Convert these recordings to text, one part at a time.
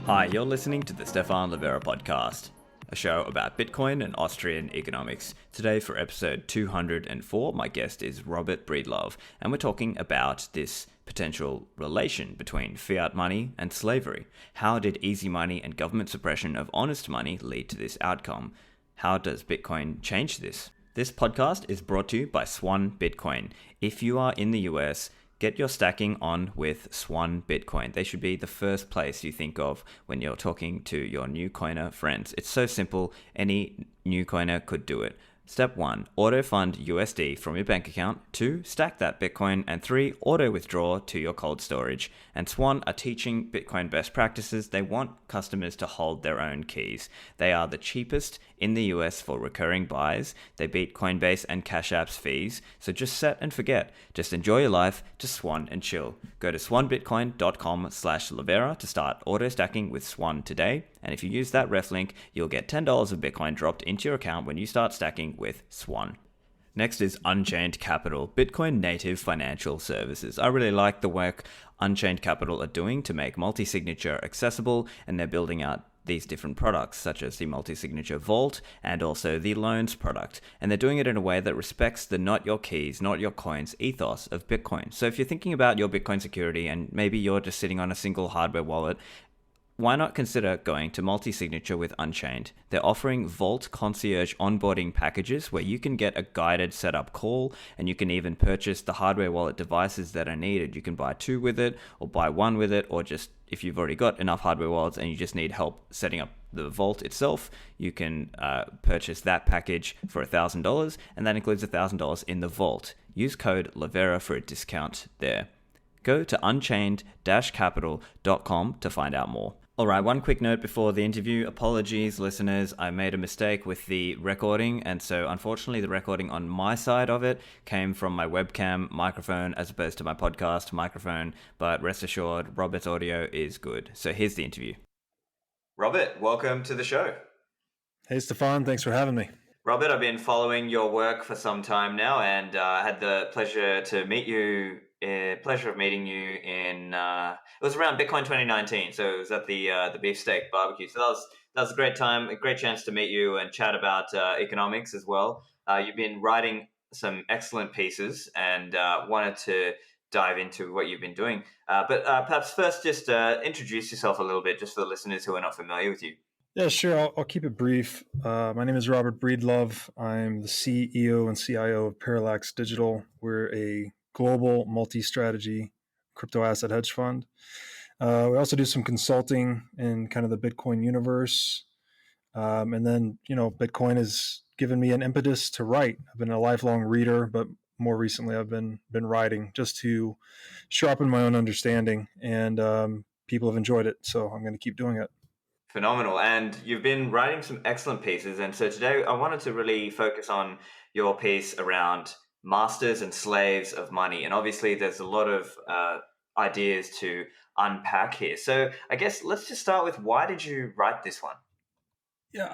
Hi, you're listening to the Stefan Livera podcast, a show about Bitcoin and Austrian economics. Today for episode 204, my guest is Robert Breedlove, and we're talking about this potential relation between fiat money and slavery. How did easy money and government suppression of honest money lead to this outcome? How does Bitcoin change this? This podcast is brought to you by Swan Bitcoin. If you are in the US, get your stacking on with Swan Bitcoin. They should be the first place you think of when you're talking to your new coiner friends. It's so simple, any new coiner could do it. Step 1, auto fund USD from your bank account. 2, stack that Bitcoin. And 3, auto withdraw to your cold storage. And Swan are teaching Bitcoin best practices. They want customers to hold their own keys. They are the cheapest in the US for recurring buys. They beat Coinbase and Cash App's fees. So just set and forget. Just enjoy your life, just Swan and chill. Go to swanbitcoin.com/Livera to start auto stacking with Swan today. And if you use that ref link, you'll get $10 of Bitcoin dropped into your account when you start stacking with Swan. Next is Unchained Capital, Bitcoin native financial services. I really like the work Unchained Capital are doing to make multi-signature accessible, and they're building out these different products such as the multi-signature vault and also the loans product. And they're doing it in a way that respects the not your keys, not your coins ethos of Bitcoin. So if you're thinking about your Bitcoin security and maybe you're just sitting on a single hardware wallet, why not consider going to multi-signature with Unchained? They're offering Vault Concierge onboarding packages where you can get a guided setup call, and you can even purchase the hardware wallet devices that are needed. You can buy 2 with it or buy 1 with it, or just if you've already got enough hardware wallets and you just need help setting up the vault itself, you can purchase that package for $1,000, and that includes $1,000 in the vault. Use code Livera for a discount there. Go to unchained-capital.com to find out more. Alright, one quick note before the interview. Apologies, listeners. I made a mistake with the recording, and so unfortunately the recording on my side of it came from my webcam microphone as opposed to my podcast microphone, but rest assured, Robert's audio is good. So here's the interview. Robert, welcome to the show. Hey, Stefan. Thanks for having me. Robert, I've been following your work for some time now, and I had the pleasure of meeting you in it was around Bitcoin 2019, so it was at the beefsteak barbecue. So that was a great time, a great chance to meet you and chat about economics as well. You've been writing some excellent pieces, and wanted to dive into what you've been doing. But perhaps first, just introduce yourself a little bit, just for the listeners who are not familiar with you. Yeah, sure. I'll keep it brief. My name is Robert Breedlove. I'm the CEO and CIO of Parallax Digital. We're a global multi-strategy crypto asset hedge fund. We also do some consulting in kind of the Bitcoin universe. And then, Bitcoin has given me an impetus to write. I've been a lifelong reader, but more recently I've been writing just to sharpen my own understanding, and people have enjoyed it. So I'm going to keep doing it. Phenomenal. And you've been writing some excellent pieces. And so today I wanted to really focus on your piece around masters and slaves of money. And obviously there's a lot of ideas to unpack here. So I guess let's just start with, why did you write this one? Yeah,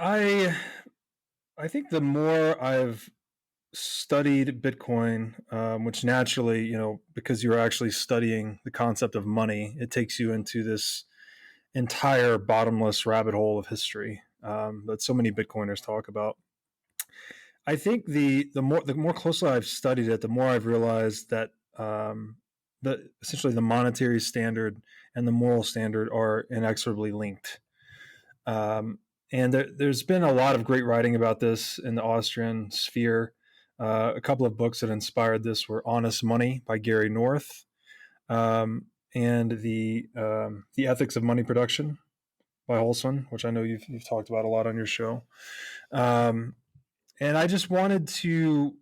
I think the more I've studied Bitcoin, which naturally, because you're actually studying the concept of money, it takes you into this entire bottomless rabbit hole of history that so many Bitcoiners talk about. I think the more closely I've studied it, the more I've realized that essentially the monetary standard and the moral standard are inexorably linked. And there's been a lot of great writing about this in the Austrian sphere. A couple of books that inspired this were Honest Money by Gary North, and the Ethics of Money Production by Holson, which I know you've talked about a lot on your show. And I just wanted to.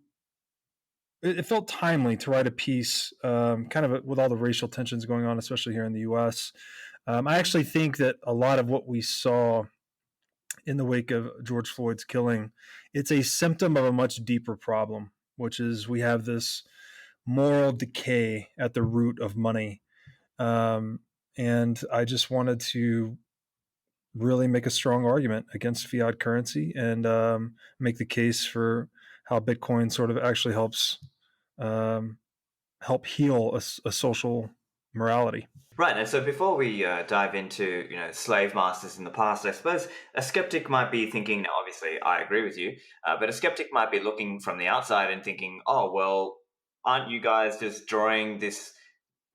It felt timely to write a piece, kind of with all the racial tensions going on, especially here in the U.S. I actually think that a lot of what we saw in the wake of George Floyd's killing, it's a symptom of a much deeper problem, which is we have this moral decay at the root of money. And I just wanted to really make a strong argument against fiat currency and make the case for how Bitcoin sort of actually helps help heal a social morality. Right, and so before we dive into slave masters in the past, I suppose a skeptic might be thinking. Now, obviously, I agree with you, but a skeptic might be looking from the outside and thinking, "Oh, well, aren't you guys just drawing this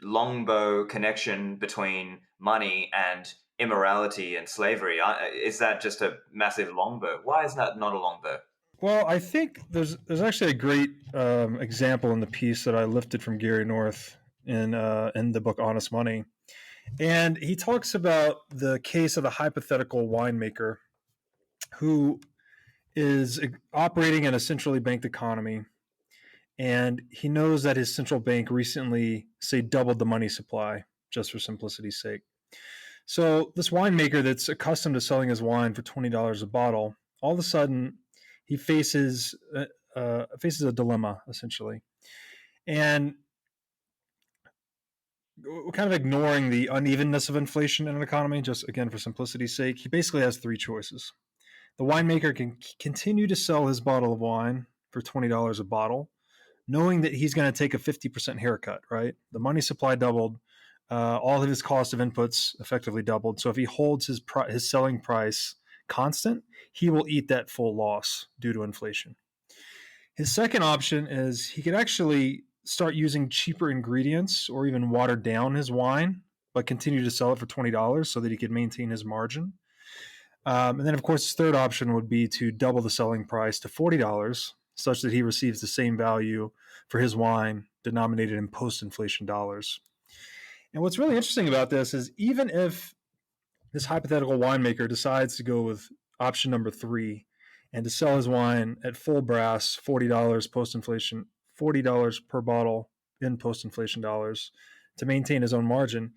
longbow connection between money and immorality and slavery? Is that just a massive longbow? Why is that not a longbow?" Well, I think there's actually a great example in the piece that I lifted from Gary North in the book Honest Money, and he talks about the case of a hypothetical winemaker who is operating in a centrally banked economy, and he knows that his central bank recently, say, doubled the money supply, just for simplicity's sake. So this winemaker that's accustomed to selling his wine for $20 a bottle, all of a sudden he faces a dilemma essentially, and kind of ignoring the unevenness of inflation in an economy. Just again for simplicity's sake, he basically has three choices. The winemaker can continue to sell his bottle of wine for $20 a bottle, knowing that he's going to take a 50% haircut, right? The money supply doubled. All of his cost of inputs effectively doubled. So if he holds his selling price constant, he will eat that full loss due to inflation. His second option is he could actually start using cheaper ingredients or even water down his wine, but continue to sell it for $20 so that he could maintain his margin. And then, of course, his third option would be to double the selling price to $40, such that he receives the same value for his wine denominated in post-inflation dollars. And what's really interesting about this is even if this hypothetical winemaker decides to go with option number three and to sell his wine at full brass, $40 post-inflation, $40 per bottle in post-inflation dollars to maintain his own margin,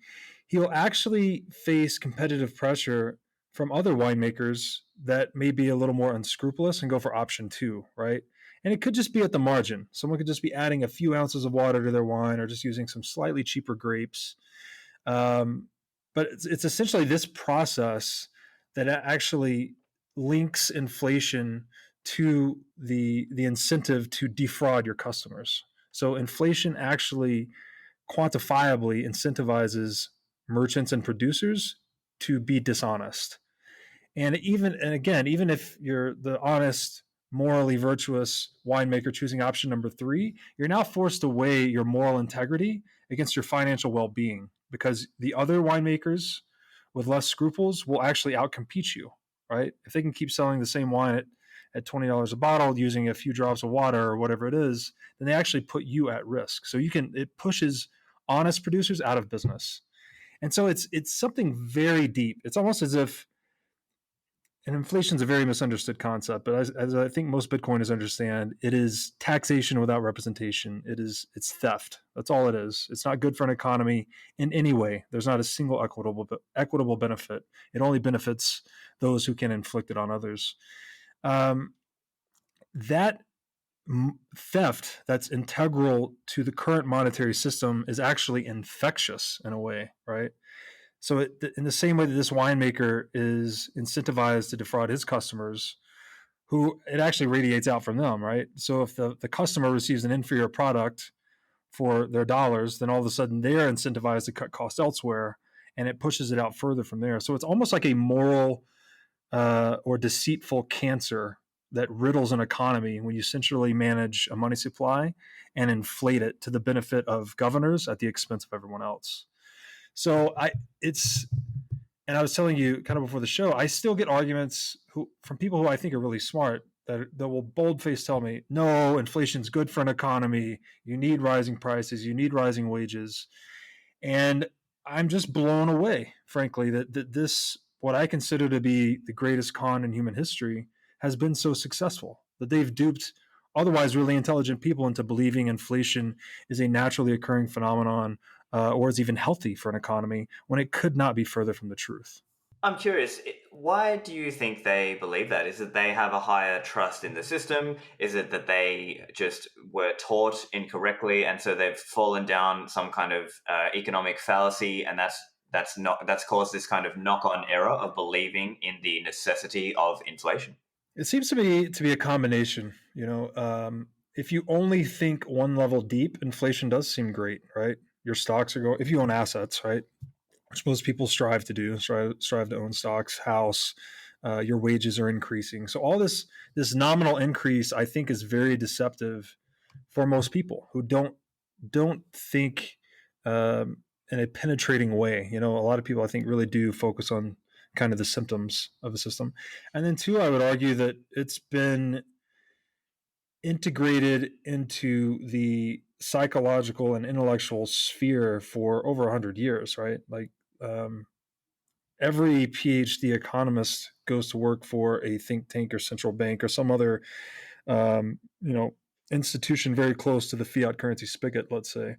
he'll actually face competitive pressure from other winemakers that may be a little more unscrupulous and go for option two, right? And it could just be at the margin. Someone could just be adding a few ounces of water to their wine or just using some slightly cheaper grapes. But it's essentially this process that actually links inflation to the incentive to defraud your customers. So inflation actually quantifiably incentivizes merchants and producers to be dishonest. And again, even if you're the honest, morally virtuous winemaker choosing option number three, you're now forced to weigh your moral integrity against your financial well-being because the other winemakers with less scruples will actually outcompete you, right? If they can keep selling the same wine at $20 a bottle using a few drops of water or whatever it is, then they actually put you at risk. So it pushes honest producers out of business. And so it's something very deep. It's almost as if, and inflation is a very misunderstood concept, but as I think most Bitcoiners understand, it is taxation without representation. It's theft. That's all it is. It's not good for an economy in any way. There's not a single equitable benefit. It only benefits those who can inflict it on others. That theft that's integral to the current monetary system is actually infectious in a way, right? So, in the same way that this winemaker is incentivized to defraud his customers, who it actually radiates out from them, right? So, if the customer receives an inferior product for their dollars, then all of a sudden they're incentivized to cut costs elsewhere, and it pushes it out further from there. So, it's almost like a moral or deceitful cancer that riddles an economy when you centrally manage a money supply and inflate it to the benefit of governors at the expense of everyone else. So and I was telling you kind of before the show, I still get arguments from people who I think are really smart that will bold-faced tell me, no, inflation's good for an economy. You need rising prices. You need rising wages. And I'm just blown away, frankly, that this, what I consider to be the greatest con in human history, has been so successful, that they've duped otherwise really intelligent people into believing inflation is a naturally occurring phenomenon or is even healthy for an economy when it could not be further from the truth. I'm curious, why do you think they believe that? Is it they have a higher trust in the system? Is it that they just were taught incorrectly and so they've fallen down some kind of economic fallacy, and that's caused this kind of knock-on error of believing in the necessity of inflation? It seems to me to be a combination. If you only think one level deep, inflation does seem great, right? Your stocks are going, if you own assets, right? which most people strive to do, strive to own stocks, house, your wages are increasing. So all this nominal increase, I think, is very deceptive for most people who don't think in a penetrating way. A lot of people, I think, really do focus on kind of the symptoms of the system. And then two, I would argue that it's been integrated into the psychological and intellectual sphere for over 100 years, right? Like every PhD economist goes to work for a think tank or central bank or some other, um, you know, institution very close to the fiat currency spigot, let's say.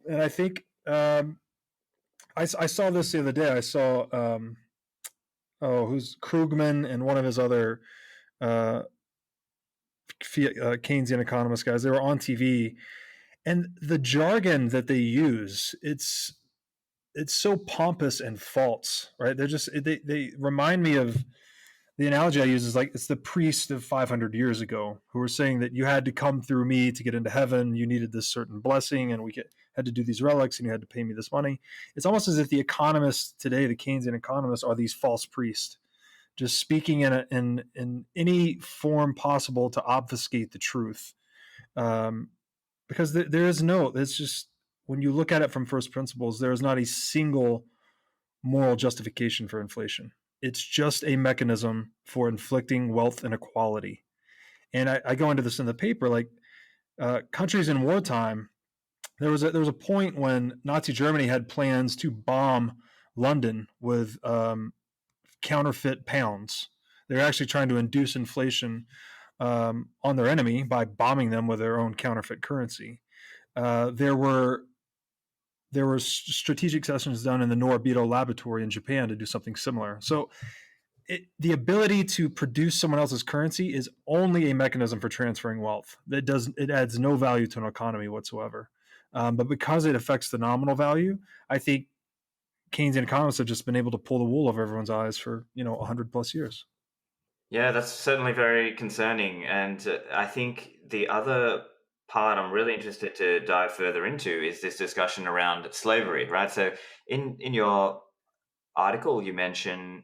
And I think I saw this the other day. I saw who's Krugman and one of his other uh, Keynesian economist guys. They were on TV, and the jargon that they use, it's so pompous and false, right? They remind me of the analogy I use is like it's the priest of 500 years ago who were saying that you had to come through me to get into heaven. You needed this certain blessing, and had to do these relics, and you had to pay me this money. It's almost as if the economists today, the Keynesian economists, are these false priests, just speaking in any form possible to obfuscate the truth. Because there is it's just when you look at it from first principles, there is not a single moral justification for inflation. It's just a mechanism for inflicting wealth inequality. And I go into this in the paper, like countries in wartime. There was a point when Nazi Germany had plans to bomb London with counterfeit pounds. They're actually trying to induce inflation on their enemy by bombing them with their own counterfeit currency. There were strategic sessions done in the Norabito laboratory in Japan to do something similar. So the ability to produce someone else's currency is only a mechanism for transferring wealth. It adds no value to an economy whatsoever. But because it affects the nominal value, I think Keynesian economists have just been able to pull the wool over everyone's eyes for 100 plus years. Yeah, that's certainly very concerning. And I think the other part I'm really interested to dive further into is this discussion around slavery, right? So in your article, you mention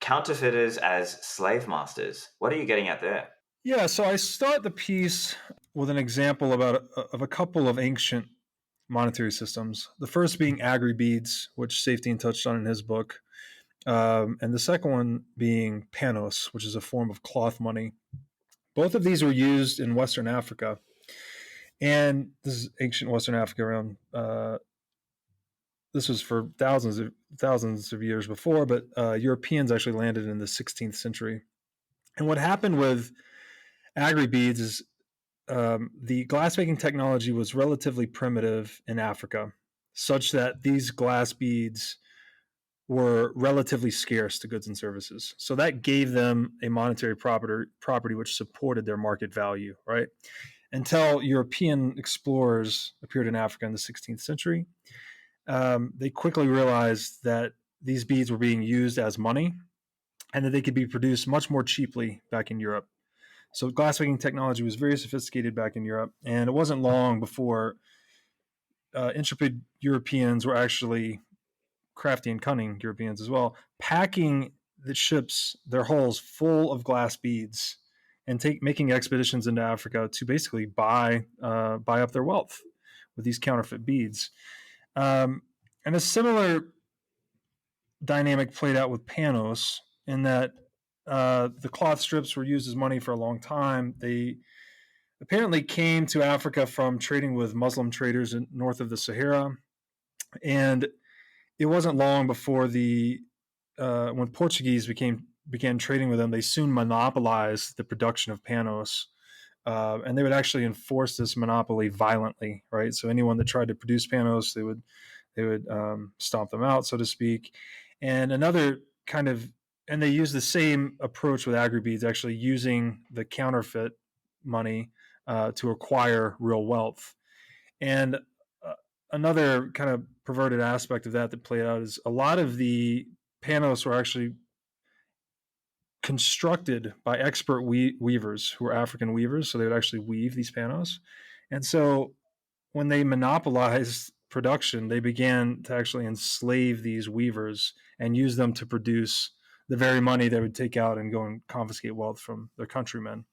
counterfeiters as slave masters. What are you getting at there? Yeah, so I start the piece with an example of a couple of ancient monetary systems. The first being aggry beads, which Safety touched on in his book. And the second one being panos, which is a form of cloth money. Both of these were used in Western Africa. And this is ancient Western Africa around, this was for thousands of years before, but Europeans actually landed in the 16th century. And what happened with aggry beads is the glassmaking technology was relatively primitive in Africa, such that these glass beads were relatively scarce to goods and services. So that gave them a monetary property which supported their market value, right? Until European explorers appeared in Africa in the 16th century. They quickly realized that these beads were being used as money and that they could be produced much more cheaply back in Europe. So glassmaking technology was very sophisticated back in Europe, and it wasn't long before intrepid Europeans were actually crafty and cunning Europeans as well, packing the ships, their hulls full of glass beads, and making expeditions into Africa to basically buy up their wealth with these counterfeit beads. And a similar dynamic played out with panos in that the cloth strips were used as money for a long time. They apparently came to Africa from trading with Muslim traders north of the Sahara, and it wasn't long before when Portuguese began trading with them, they soon monopolized the production of panos, and they would actually enforce this monopoly violently, right? So anyone that tried to produce panos, they would stomp them out, so to speak. And another kind of, and they use the same approach with aggry beads, actually using the counterfeit money to acquire real wealth. And another kind of perverted aspect of that played out is a lot of the panos were actually constructed by expert weavers who were African weavers. So they would actually weave these panos. And so when they monopolized production, they began to actually enslave these weavers and use them to produce the very money they would take out and go and confiscate wealth from their countrymen.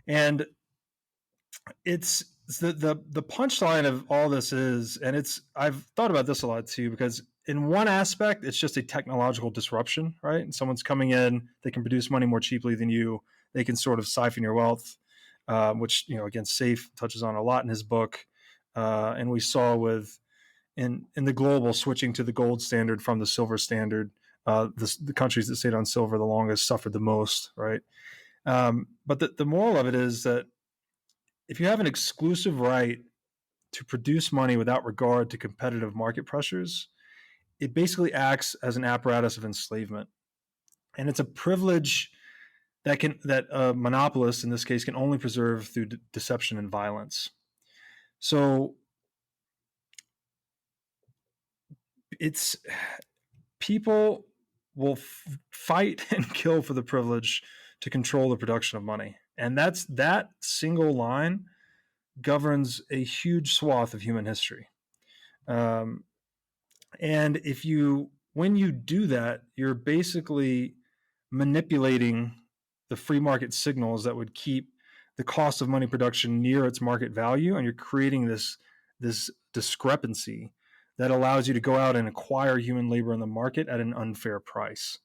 And it's the punchline of all this is, and it's I've thought about this a lot too, because in one aspect it's just a technological disruption, right? And someone's coming in, they can produce money more cheaply than you, they can sort of siphon your wealth, which again Safe touches on a lot in his book, and we saw with in the global switching to the gold standard from the silver standard. The countries that stayed on silver the longest suffered the most, right? But the moral of it is that if you have an exclusive right to produce money without regard to competitive market pressures, it basically acts as an apparatus of enslavement. And it's a privilege that monopolists in this case can only preserve through deception and violence. So it's people will fight and kill for the privilege to control the production of money. And that single line governs a huge swath of human history. And when you do that, you're basically manipulating the free market signals that would keep the cost of money production near its market value, and you're creating this discrepancy that allows you to go out and acquire human labor in the market at an unfair price.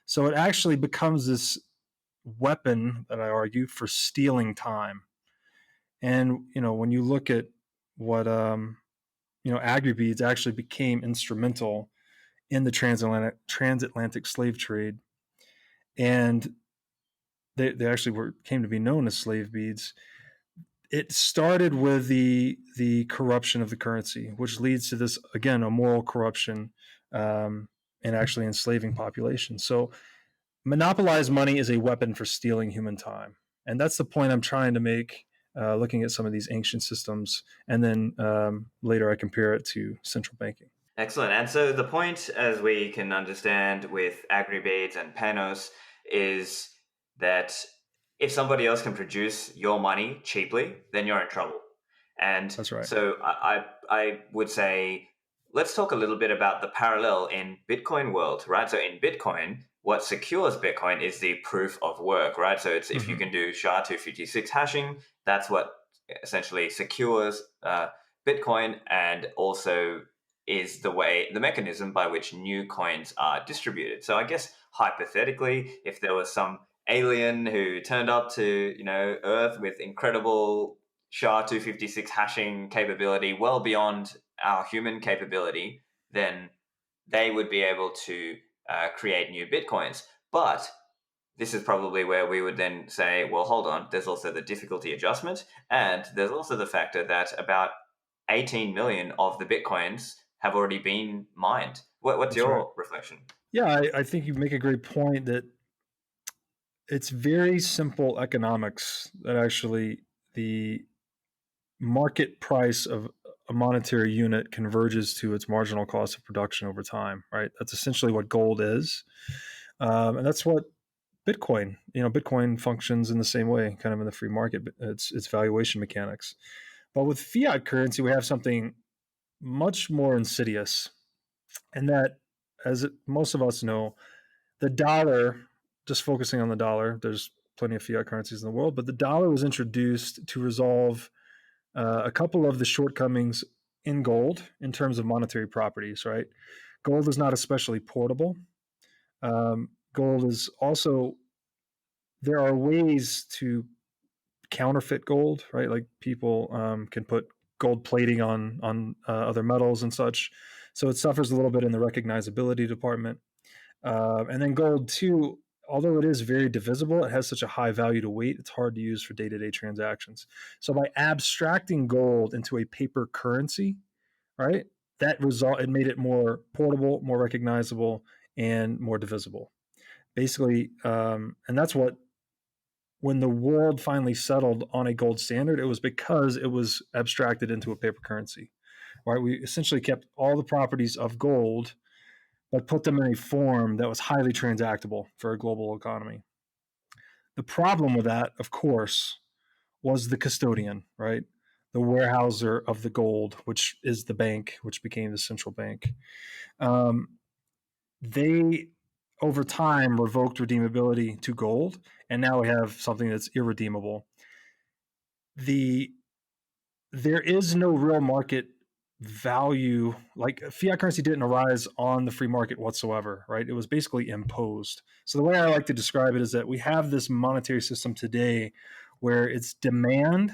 So it actually becomes this weapon that I argue for stealing time. And when you look at what aggry actually became instrumental in the transatlantic slave trade, and they actually came to be known as slave beads. It started with the corruption of the currency, which leads to this, again, a moral corruption, and actually enslaving populations. So monopolized money is a weapon for stealing human time. And that's the point I'm trying to make, looking at some of these ancient systems. And then later I compare it to central banking. Excellent. And so the point, as we can understand with aggry and panos, is that if somebody else can produce your money cheaply, then you're in trouble. And that's right. So I would say, let's talk a little bit about the parallel in Bitcoin world, right? So in Bitcoin, what secures Bitcoin is the proof of work, right? So it's if you can do SHA-256 hashing, that's what essentially secures Bitcoin, and also is the mechanism by which new coins are distributed. So I guess hypothetically, if there was some alien who turned up to Earth with incredible SHA-256 hashing capability, well beyond our human capability, then they would be able to create new Bitcoins. But this is probably where we would then say, well, hold on, there's also the difficulty adjustment, and there's also the factor that about 18 million of the Bitcoins have already been mined. What's your reflection? Yeah, I think you make a great point that it's very simple economics that actually the market price of a monetary unit converges to its marginal cost of production over time, right? That's essentially what gold is. And that's what Bitcoin functions in the same way, kind of in the free market. It's valuation mechanics. But with fiat currency, we have something much more insidious, and that, as most of us know, the dollar, just focusing on the dollar, there's plenty of fiat currencies in the world, but the dollar was introduced to resolve a couple of the shortcomings in gold in terms of monetary properties, right? Gold is not especially portable. Gold is also, there are ways to counterfeit gold, right? Like people can put gold plating on other metals and such. So it suffers a little bit in the recognizability department. And then gold too, although it is very divisible, it has such a high value to weight, it's hard to use for day-to-day transactions. So by abstracting gold into a paper currency, right, it made it more portable, more recognizable, and more divisible. Basically, and that's what, when the world finally settled on a gold standard, it was because it was abstracted into a paper currency. Right? We essentially kept all the properties of gold, but put them in a form that was highly transactable for a global economy. The problem with that, of course, was the custodian, right? the warehouser of the gold, which is the bank, which became the central bank. They, over time, revoked redeemability to gold, and now we have something that's irredeemable. There is no real market value. Like, fiat currency didn't arise on the free market whatsoever, right? It was basically imposed. So the way I like to describe it is that we have this monetary system today where its demand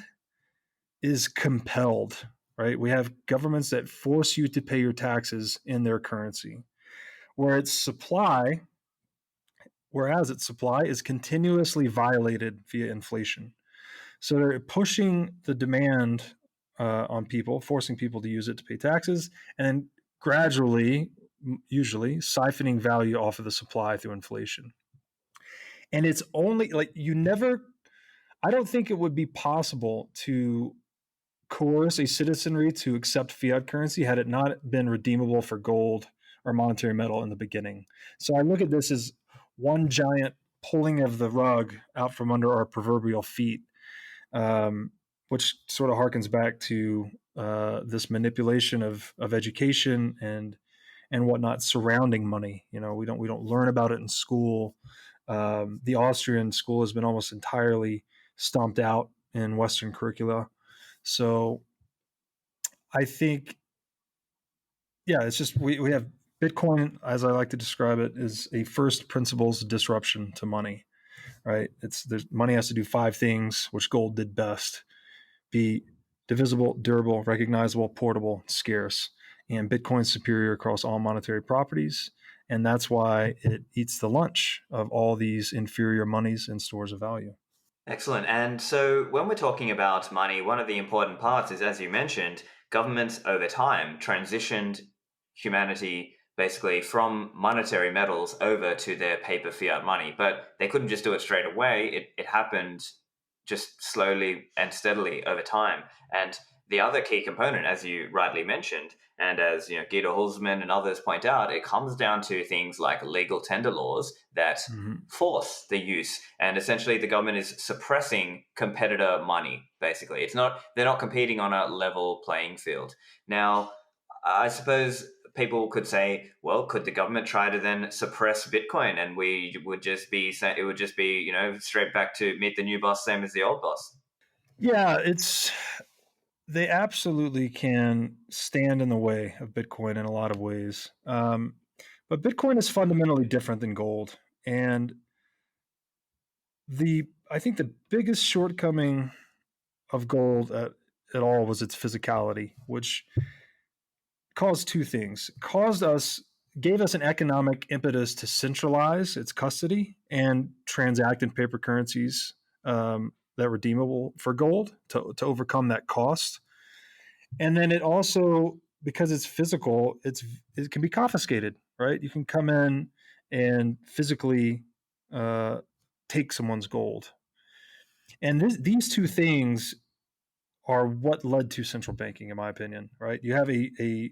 is compelled, right? We have governments that force you to pay your taxes in their currency, whereas its supply is continuously violated via inflation. So they're pushing the demand on people, forcing people to use it to pay taxes, and then gradually, usually, siphoning value off of the supply through inflation. And it's only like I don't think it would be possible to coerce a citizenry to accept fiat currency had it not been redeemable for gold or monetary metal in the beginning. So I look at this as one giant pulling of the rug out from under our proverbial feet, which sort of harkens back to this manipulation of education and whatnot surrounding money. You know, we don't learn about it in school. The Austrian school has been almost entirely stomped out in Western curricula. So I think, yeah, it's just we have Bitcoin, as I like to describe it, is a first principles disruption to money, right? Money has to do 5 things, which gold did best: be divisible, durable, recognizable, portable, scarce. And Bitcoin's superior across all monetary properties. And that's why it eats the lunch of all these inferior monies and stores of value. Excellent. And so when we're talking about money, one of the important parts is, as you mentioned, governments over time transitioned humanity basically from monetary metals over to their paper fiat money. But they couldn't just do it straight away. It happened just slowly and steadily over time. And the other key component, as you rightly mentioned, and as Guido Hulsmann and others point out, it comes down to things like legal tender laws that force the use, and essentially the government is suppressing competitor money. Basically, they're not competing on a level playing field. Now, I suppose people could say, well, could the government try to then suppress Bitcoin, and it would just be straight back to meet the new boss, same as the old boss? Yeah, they absolutely can stand in the way of Bitcoin in a lot of ways. But Bitcoin is fundamentally different than gold. And I think the biggest shortcoming of gold at all was its physicality, which caused 2 things. Gave us an economic impetus to centralize its custody and transact in paper currencies that are redeemable for gold to overcome that cost. And then it also, because it's physical, it can be confiscated, right? You can come in and physically take someone's gold. And these 2 things are what led to central banking, in my opinion, right? You have a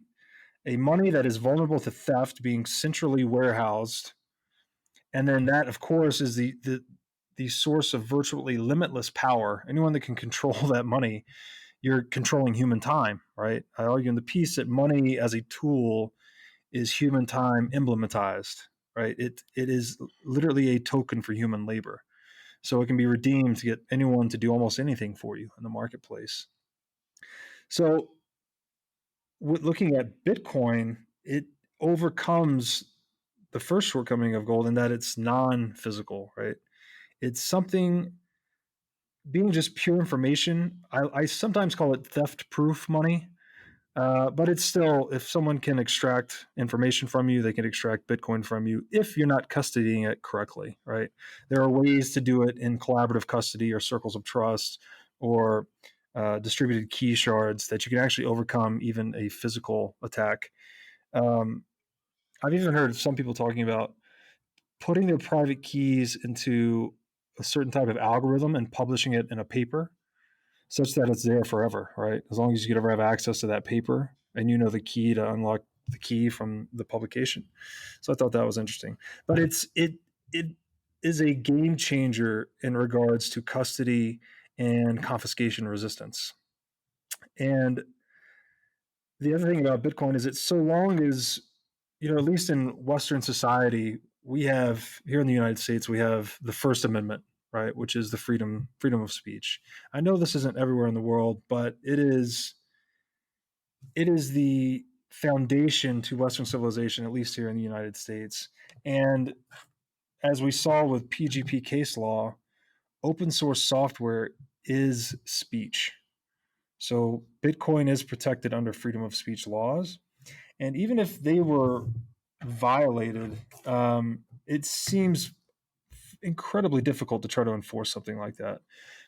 money that is vulnerable to theft being centrally warehoused. And then that, of course, is the source of virtually limitless power. Anyone that can control that money, you're controlling human time, right? I argue in the piece that money as a tool is human time emblematized, right? It is literally a token for human labor. So it can be redeemed to get anyone to do almost anything for you in the marketplace. So looking at Bitcoin, it overcomes the first shortcoming of gold in that it's non-physical, right? It's something being just pure information. I sometimes call it theft-proof money, but it's still, if someone can extract information from you, they can extract Bitcoin from you if you're not custodying it correctly, right? There are ways to do it in collaborative custody or circles of trust or distributed key shards that you can actually overcome even a physical attack. I've even heard some people talking about putting their private keys into a certain type of algorithm and publishing it in a paper such that it's there forever, right? As long as you could ever have access to that paper and you know the key to unlock the key from the publication. So I thought that was interesting. But it is a game changer in regards to custody and confiscation resistance. And the other thing about Bitcoin is it's so long as, at least in Western society, we have here in the United States, we have the First Amendment, right, which is the freedom of speech. I know this isn't everywhere in the world, but it is the foundation to Western civilization, at least here in the United States. And as we saw with PGP case law, open source software is speech. So Bitcoin is protected under freedom of speech laws. And even if they were violated, it seems incredibly difficult to try to enforce something like that.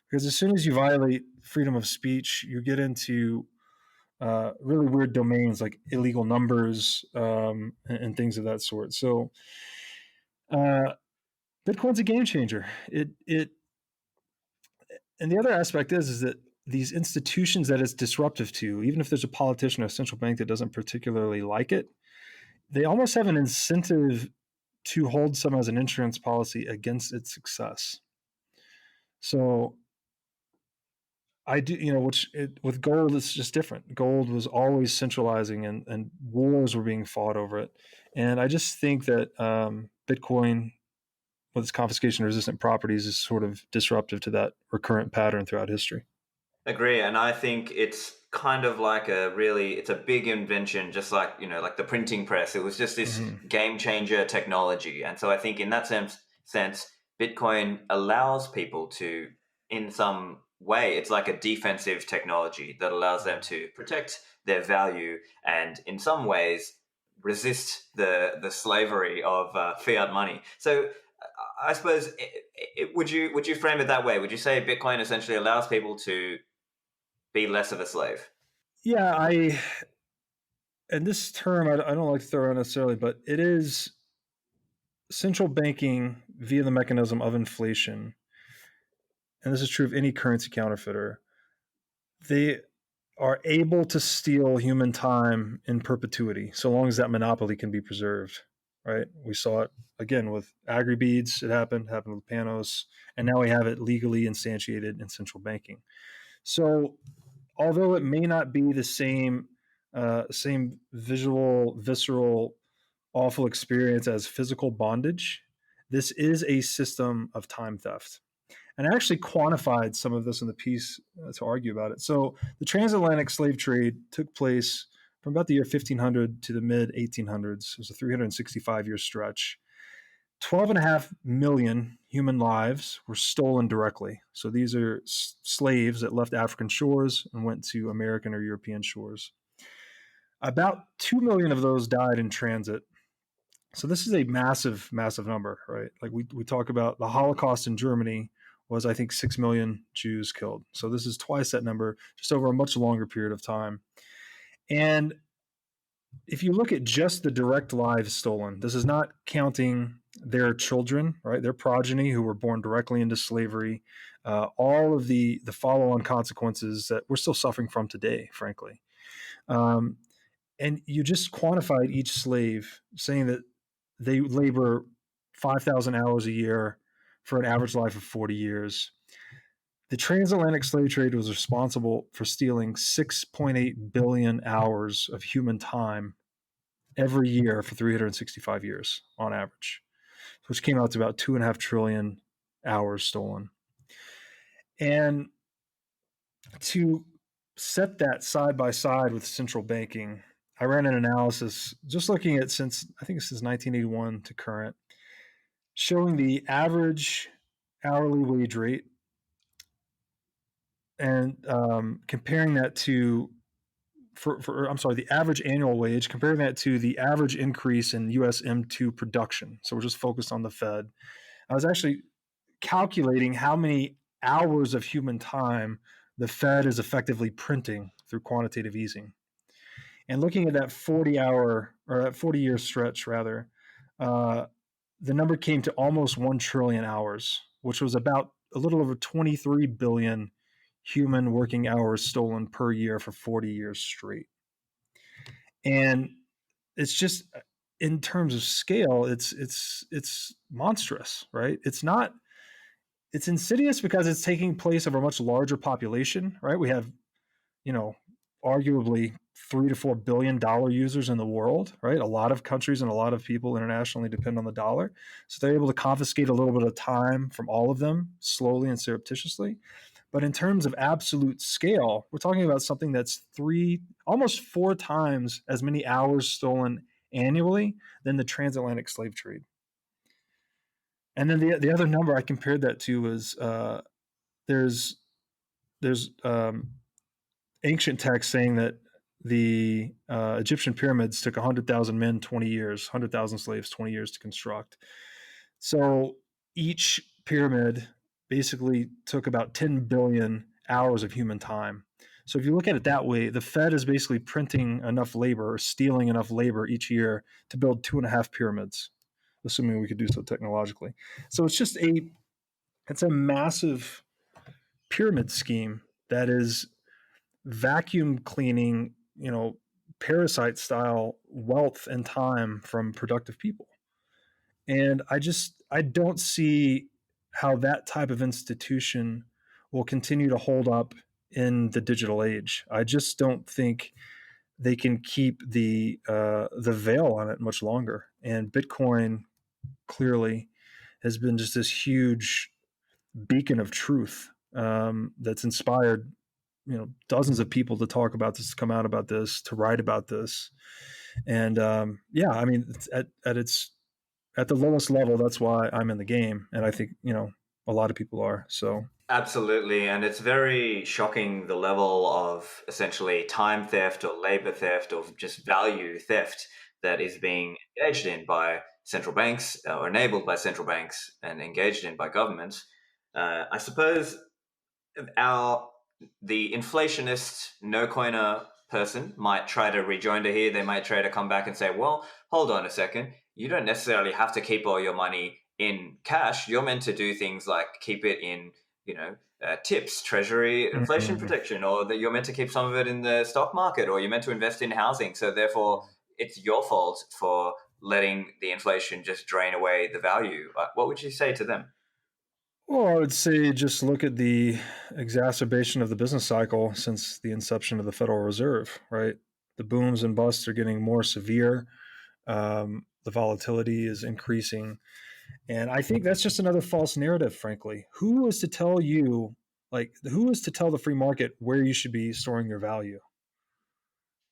Because as soon as you violate freedom of speech, you get into really weird domains like illegal numbers and things of that sort. So uh, Bitcoin's a game changer. It and the other aspect is that these institutions that it's disruptive to, even if there's a politician or a central bank that doesn't particularly like it, they almost have an incentive to hold some as an insurance policy against its success. So I do, with gold, it's just different. Gold was always centralizing, and wars were being fought over it. And I just think that Bitcoin, with its confiscation resistant properties, is sort of disruptive to that recurrent pattern throughout history. Agree, and I think it's kind of like it's a big invention, just like like the printing press. It was just this Mm-hmm. game changer technology, and so I think in that sense, Bitcoin allows people to, in some way, it's like a defensive technology that allows them to protect their value, and in some ways resist the slavery of fiat money. So I suppose, would you frame it that way? Would you say Bitcoin essentially allows people to be less of a slave? Yeah, and this term I don't like to throw around necessarily, but it is central banking via the mechanism of inflation, and this is true of any currency counterfeiter. They are able to steal human time in perpetuity, so long as that monopoly can be preserved. Right? We saw it again with aggry beads. It happened with panos, and now we have it legally instantiated in central banking. So, although it may not be the same visual, visceral, awful experience as physical bondage, this is a system of time theft. And I actually quantified some of this in the piece to argue about it. So the transatlantic slave trade took place from about the year 1500 to the mid 1800s. It was a 365-year stretch. 12.5 million human lives were stolen directly. So these are slaves that left African shores and went to American or European shores. About 2 million of those died in transit. So this is a massive, massive number, right? Like we talk about the Holocaust in Germany was, I think, 6 million Jews killed. So this is twice that number, just over a much longer period of time. And if you look at just the direct lives stolen, this is not counting their children, right? Their progeny who were born directly into slavery, all of the follow-on consequences that we're still suffering from today, frankly. Um, and you just quantified each slave, saying that they labor 5,000 hours a year for an average life of 40 years. The transatlantic slave trade was responsible for stealing 6.8 billion hours of human time every year for 365 years on average, which came out to about 2.5 trillion hours stolen. And to set that side by side with central banking, I ran an analysis just looking at I think this is 1981 to current, showing the average hourly wage rate and comparing that to the average annual wage, comparing that to the average increase in US M2 production. So we're just focused on the Fed. I was actually calculating how many hours of human time the Fed is effectively printing through quantitative easing. And looking at that 40-year stretch, rather, the number came to almost 1 trillion hours, which was about a little over 23 billion human working hours stolen per year for 40 years straight. And it's just, in terms of scale, it's monstrous, right? It's insidious because it's taking place over a much larger population, right? We have, arguably $3 to $4 billion users in the world, right? A lot of countries and a lot of people internationally depend on the dollar. So they're able to confiscate a little bit of time from all of them slowly and surreptitiously. But in terms of absolute scale, we're talking about something that's almost 4 times as many hours stolen annually than the transatlantic slave trade. And then the other number I compared that to was there's ancient texts saying that the Egyptian pyramids took 100,000 men 20 years, 100,000 slaves 20 years to construct. So each pyramid basically took about 10 billion hours of human time. So if you look at it that way, the Fed is basically printing enough labor or stealing enough labor each year to build 2.5 pyramids, assuming we could do so technologically. So it's a massive pyramid scheme that is vacuum cleaning, parasite style wealth and time from productive people. And I don't see how that type of institution will continue to hold up in the digital age. I just don't think they can keep the veil on it much longer. And Bitcoin clearly has been just this huge beacon of truth that's inspired dozens of people to talk about this, to come out about this, to write about this. And I mean, it's at the lowest level, that's why I'm in the game, and I think a lot of people are. So Absolutely, and it's very shocking the level of essentially time theft or labor theft or just value theft that is being engaged in by central banks or enabled by central banks and engaged in by governments. I suppose our the inflationist no coiner person might try to rejoinder here. They might try to come back and say, well, hold on a second. You don't necessarily have to keep all your money in cash. You're meant to do things like keep it in, tips, treasury, inflation protection, or that you're meant to keep some of it in the stock market, or you're meant to invest in housing. So therefore, it's your fault for letting the inflation just drain away the value. What would you say to them? Well, I would say just look at the exacerbation of the business cycle since the inception of the Federal Reserve, right? The booms and busts are getting more severe. The volatility is increasing. And I think that's just another false narrative, frankly. Who is to tell you, who is to tell the free market where you should be storing your value?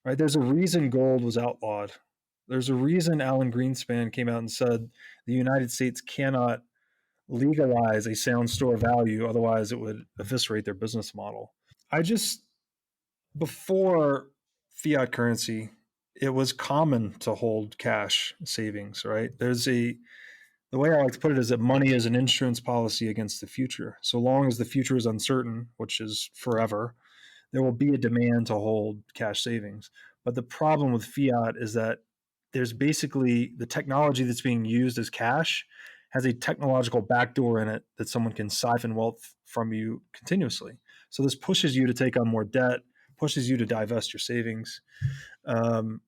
Right? There's a reason gold was outlawed. There's a reason Alan Greenspan came out and said the United States cannot legalize a sound store of value, otherwise it would eviscerate their business model. Before fiat currency, it was common to hold cash savings, right? The way I like to put it is that money is an insurance policy against the future. So long as the future is uncertain, which is forever, there will be a demand to hold cash savings. But the problem with fiat is that there's basically the technology that's being used as cash has a technological backdoor in it that someone can siphon wealth from you continuously. So this pushes you to take on more debt, pushes you to divest your savings. And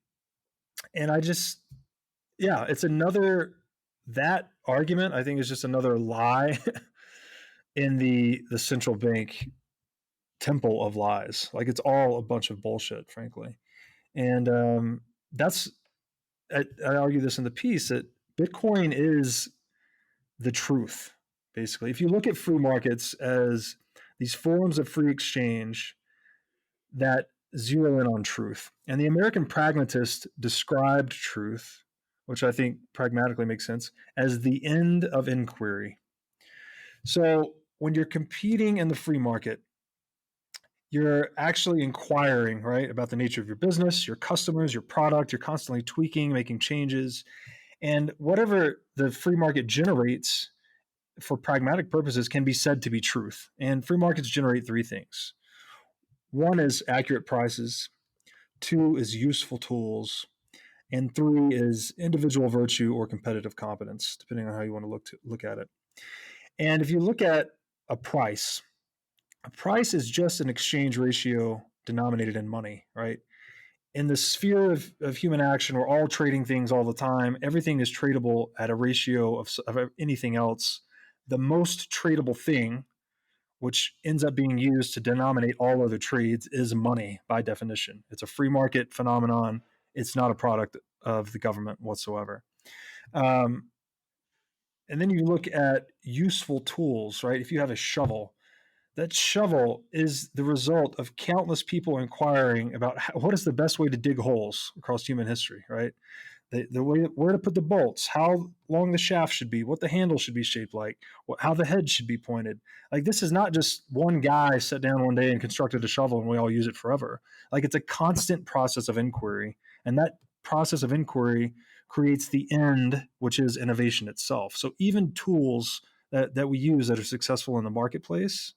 it's that argument, I think, is just another lie in the central bank temple of lies. Like, it's all a bunch of bullshit, frankly. And I argue this in the piece, that Bitcoin is the truth, basically. If you look at free markets as these forms of free exchange that zero in on truth, and the American pragmatist described truth, which I think pragmatically makes sense, as the end of inquiry. So when you're competing in the free market, you're actually inquiring, right, about the nature of your business, your customers, your product. You're constantly tweaking, making changes. And whatever the free market generates for pragmatic purposes can be said to be truth. And free markets generate three things. One is accurate prices. Two is useful tools. And three is individual virtue or competitive competence, depending on how you want to look at it. And if you look at a price is just an exchange ratio denominated in money, right? In the sphere of human action, we're all trading things all the time. Everything is tradable at a ratio of anything else. The most tradable thing, which ends up being used to denominate all other trades, is money by definition. It's a free market phenomenon. It's not a product of the government whatsoever. And then you look at useful tools, right? If you have a shovel, that shovel is the result of countless people inquiring about what is the best way to dig holes across human history, right? The way, where to put the bolts, how long the shaft should be, what the handle should be shaped like, how the head should be pointed. Like, this is not just one guy sat down one day and constructed a shovel and we all use it forever. Like, it's a constant process of inquiry, and that process of inquiry creates the end, which is innovation itself. So even tools that we use that are successful in the marketplace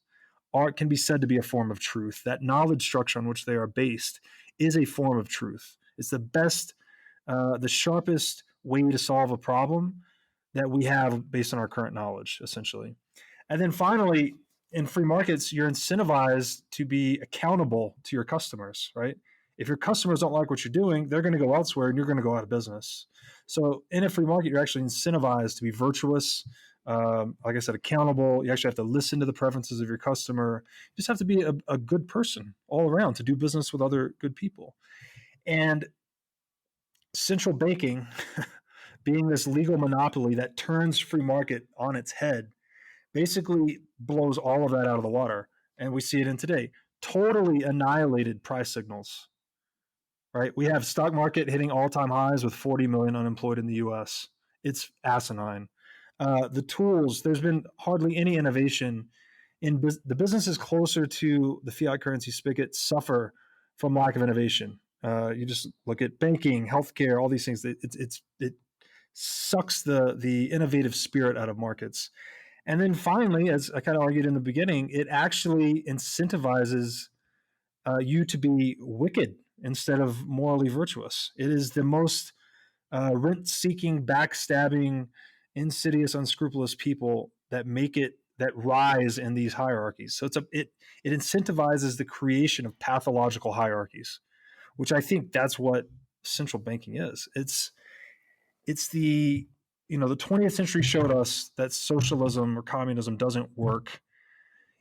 can be said to be a form of truth. That knowledge structure on which they are based is a form of truth. It's the best, the sharpest way to solve a problem that we have based on our current knowledge, essentially. And then finally, in free markets, you're incentivized to be accountable to your customers, right? If your customers don't like what you're doing, they're going to go elsewhere and you're going to go out of business. So in a free market, you're actually incentivized to be virtuous, like I said, accountable. You actually have to listen to the preferences of your customer. You just have to be a good person all around to do business with other good people. And central banking, being this legal monopoly that turns free market on its head, basically blows all of that out of the water. And we see it in today. Totally annihilated price signals, right? We have stock market hitting all-time highs with 40 million unemployed in the US. It's asinine. The tools, there's been hardly any innovation in the businesses closer to the fiat currency spigot suffer from lack of innovation. You just look at banking, healthcare, all these things. It sucks the innovative spirit out of markets. And then finally, as I kind of argued in the beginning, it actually incentivizes you to be wicked instead of morally virtuous. It is the most rent-seeking, backstabbing, insidious, unscrupulous people that rise in these hierarchies. So it incentivizes the creation of pathological hierarchies, which I think that's what central banking is. It's the 20th century showed us that socialism or communism doesn't work.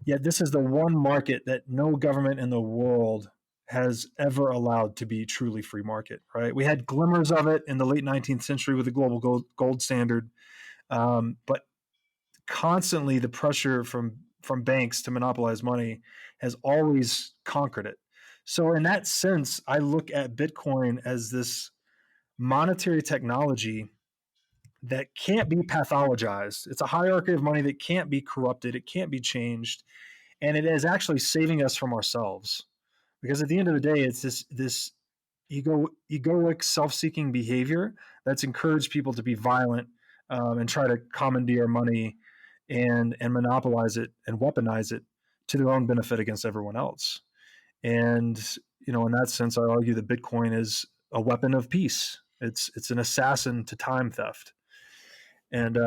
Yet this is the one market that no government in the world has ever allowed to be truly free market, right? We had glimmers of it in the late 19th century with the global gold standard, but constantly the pressure from banks to monopolize money has always conquered it. So in that sense, I look at Bitcoin as this monetary technology that can't be pathologized. It's a hierarchy of money that can't be corrupted. It can't be changed. And it is actually saving us from ourselves. Because at the end of the day, it's this egoic, self-seeking behavior that's encouraged people to be violent and try to commandeer money and monopolize it and weaponize it to their own benefit against everyone else. And in that sense, I argue that Bitcoin is a weapon of peace. It's an assassin to time theft. And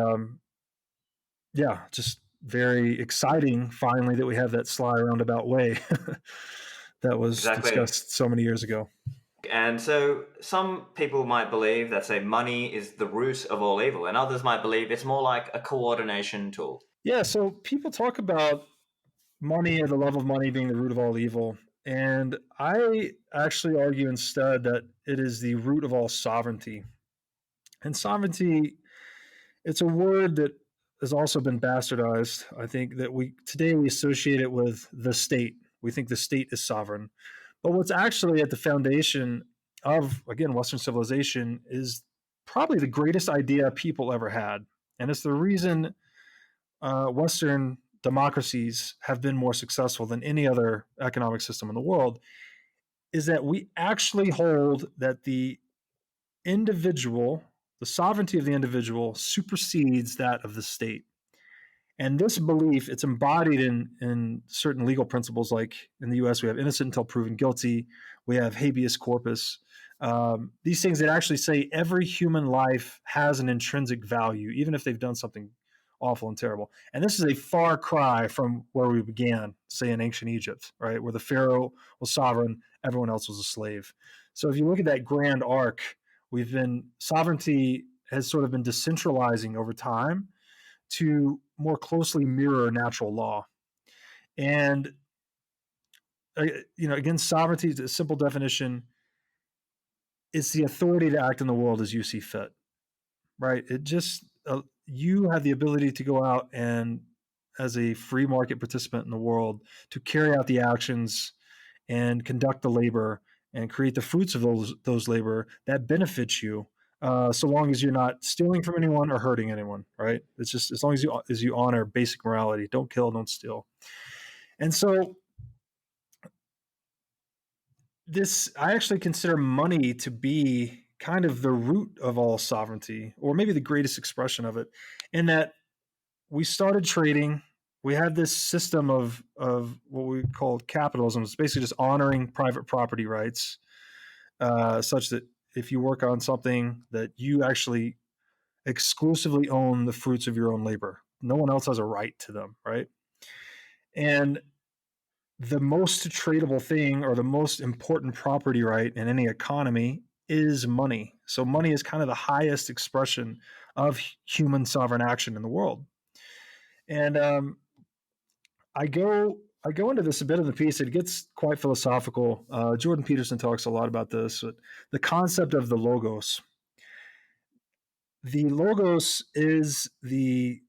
just very exciting finally that we have that sly roundabout way that was discussed so many years ago. And so some people might believe that, say, money is the root of all evil, and others might believe it's more like a coordination tool. Yeah, so people talk about money or the love of money being the root of all evil. And I actually argue instead that it is the root of all sovereignty. And sovereignty, it's a word that has also been bastardized. I think that today we associate it with the state. We think the state is sovereign. But what's actually at the foundation of, again, Western civilization is probably the greatest idea people ever had. And it's the reason Western democracies have been more successful than any other economic system in the world, is that we actually hold that the individual, the sovereignty of the individual supersedes that of the state. And this belief, it's embodied in certain legal principles, like in the US, we have innocent until proven guilty. We have habeas corpus. These things that actually say every human life has an intrinsic value, even if they've done something awful and terrible. And this is a far cry from where we began, say in ancient Egypt, right? Where the pharaoh was sovereign, everyone else was a slave. So if you look at that grand arc, sovereignty has sort of been decentralizing over time to more closely mirror natural law. And again, sovereignty is a simple definition. It's the authority to act in the world as you see fit, right? It just you have the ability to go out and, as a free market participant in the world, to carry out the actions and conduct the labor and create the fruits of those labor that benefits you, so long as you're not stealing from anyone or hurting anyone, right? It's just as long as you honor basic morality: don't kill, don't steal. And so I actually consider money to be kind of the root of all sovereignty, or maybe the greatest expression of it, in that we started trading. We had this system of what we call capitalism. It's basically just honoring private property rights, such that if you work on something, that you actually exclusively own the fruits of your own labor. No one else has a right to them, right? And the most tradable thing, or the most important property right in any economy, is money. So money is kind of the highest expression of human sovereign action in the world. And I go into this a bit in the piece. It gets quite philosophical. Jordan Peterson talks a lot about this. The concept of the logos. The logos is the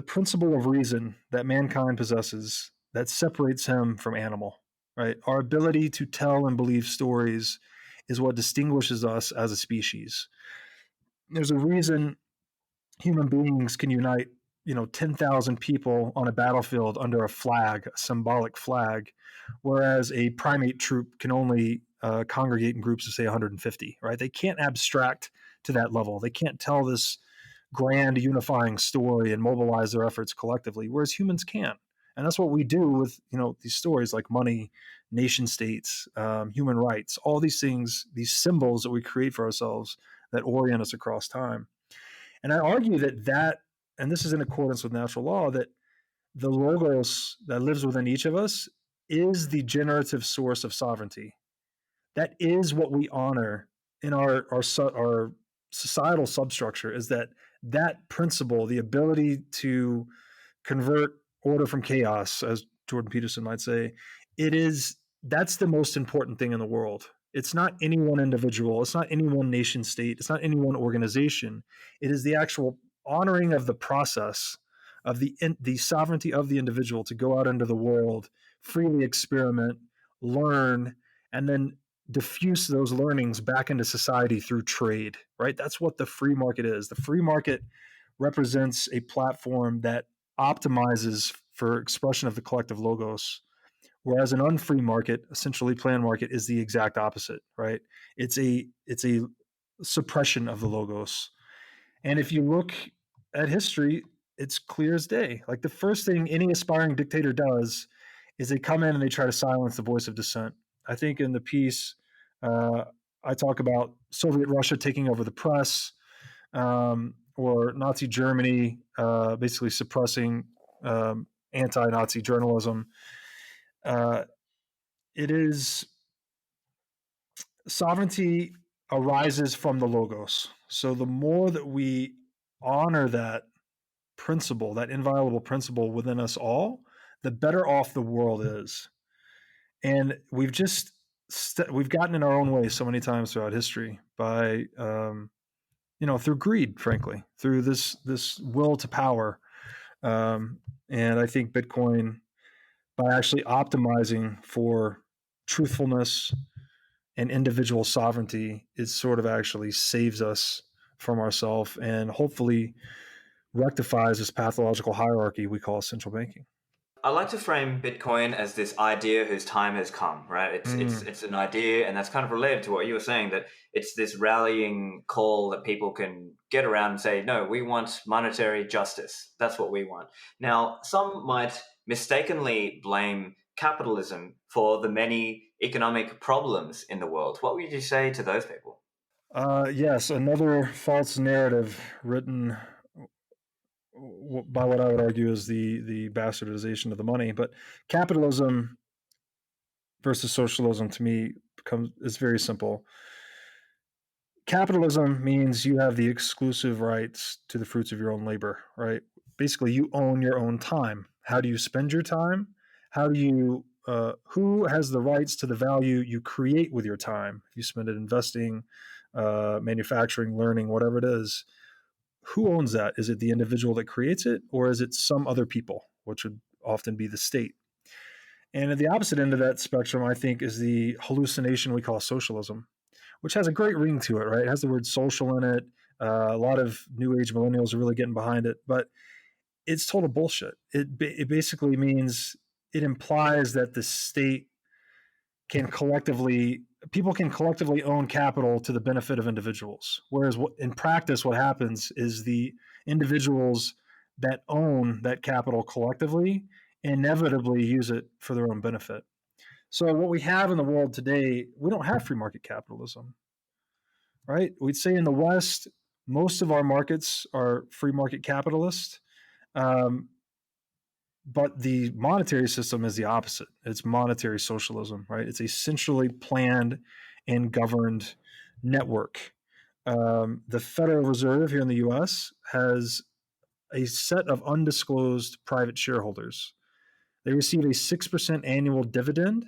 principle of reason that mankind possesses that separates him from animal. Right, our ability to tell and believe stories is what distinguishes us as a species. There's a reason human beings can unite 10,000 people on a battlefield under a flag, a symbolic flag, whereas a primate troop can only congregate in groups of, say, 150. Right, they can't abstract to that level. They can't tell this grand unifying story and mobilize their efforts collectively, whereas humans can. And that's what we do with these stories like money, nation states, human rights, all these things, these symbols that we create for ourselves that orient us across time. And I argue that, and this is in accordance with natural law, that the logos that lives within each of us is the generative source of sovereignty. That is what we honor in our societal substructure, is that principle, the ability to convert order from chaos, as Jordan Peterson might say. That's the most important thing in the world. It's not any one individual. It's not any one nation state. It's not any one organization. It is the actual honoring of the process of the sovereignty of the individual to go out into the world, freely experiment, learn, and then diffuse those learnings back into society through trade, right? That's what the free market is. The free market represents a platform that optimizes for expression of the collective logos, whereas an unfree market, a centrally planned market, is the exact opposite, right? It's a suppression of the logos. And if you look at history, it's clear as day. Like, the first thing any aspiring dictator does is they come in and they try to silence the voice of dissent. I think in the piece, I talk about Soviet Russia taking over the press, or Nazi Germany basically suppressing anti-Nazi journalism. It is sovereignty arises from the logos. So the more that we honor that principle, that inviolable principle within us all, the better off the world is. And we've gotten in our own way so many times throughout history by through greed, frankly, through this will to power. And I think Bitcoin, by actually optimizing for truthfulness and individual sovereignty, it sort of actually saves us from ourselves and hopefully rectifies this pathological hierarchy we call central banking. I like to frame Bitcoin as this idea whose time has come, right? It's an idea, and that's kind of related to what you were saying, that it's this rallying call that people can get around and say, no, we want monetary justice. That's what we want. Now, some might mistakenly blame capitalism for the many economic problems in the world. What would you say to those people? Yes, another false narrative written by what I would argue is the bastardization of the money. But capitalism versus socialism, to me, is very simple. Capitalism means you have the exclusive rights to the fruits of your own labor, right? Basically, you own your own time. How do you spend your time? how do you who has the rights to the value you create with your time? If you spend it investing, manufacturing, learning, whatever it is, who owns that? Is it the individual that creates it, or is it some other people, which would often be the state? And at the opposite end of that spectrum, I think, is the hallucination we call socialism, which has a great ring to it, right? It has the word social in it. A lot of new age millennials are really getting behind it, but it's total bullshit. It basically means, it implies that the state can collectively, people can collectively own capital to the benefit of individuals. Whereas in practice, what happens is the individuals that own that capital collectively inevitably use it for their own benefit. So what we have in the world today, we don't have free market capitalism, right? We'd say in the West, most of our markets are free market capitalist. Um, but the monetary system is the opposite. It's monetary socialism, right? It's a centrally planned and governed network. The Federal Reserve here in the US has a set of undisclosed private shareholders. They receive a 6% annual dividend